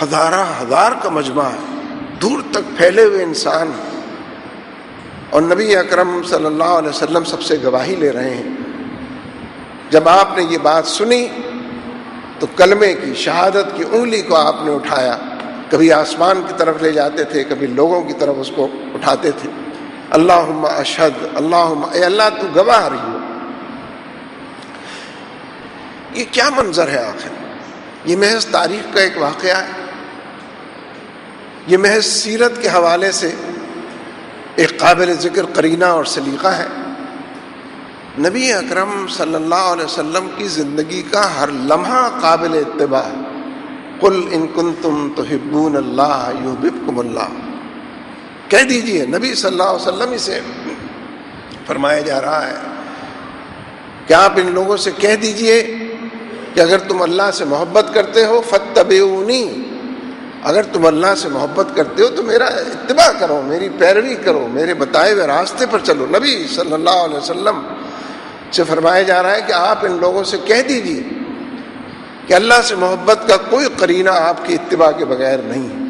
ہزار کا مجمع ہے، دور تک پھیلے ہوئے انسان، اور نبی اکرم صلی اللہ علیہ وسلم سب سے گواہی لے رہے ہیں۔ جب آپ نے یہ بات سنی تو کلمے کی، شہادت کی انگلی کو آپ نے اٹھایا، کبھی آسمان کی طرف لے جاتے تھے، کبھی لوگوں کی طرف اس کو اٹھاتے تھے۔ اللہم اشہد، اللہم، اے اللہ تو گواہ رہی ہو۔ یہ کیا منظر ہے آخر؟ یہ محض تاریخ کا ایک واقعہ ہے، یہ محض سیرت کے حوالے سے ایک قابل ذکر قرینہ اور سلیقہ ہے۔ نبی اکرم صلی اللہ علیہ وسلم کی زندگی کا ہر لمحہ قابل اتباع ہے۔ قل ان کنتم تحبون اللہ یحببکم اللہ، کہہ دیجئے، نبی صلی اللہ علیہ وسلم ہی سے فرمایا جا رہا ہے کہ آپ ان لوگوں سے کہہ دیجئے کہ اگر تم اللہ سے محبت کرتے ہو فاتبعونی، اگر تم اللہ سے محبت کرتے ہو تو میرا اتباع کرو، میری پیروی کرو، میرے بتائے ہوئے راستے پر چلو۔ نبی صلی اللہ علیہ وسلم سے فرمایا جا رہا ہے کہ آپ ان لوگوں سے کہہ دیجئے کہ اللہ سے محبت کا کوئی قرینہ آپ کی اتباع کے بغیر نہیں ہے۔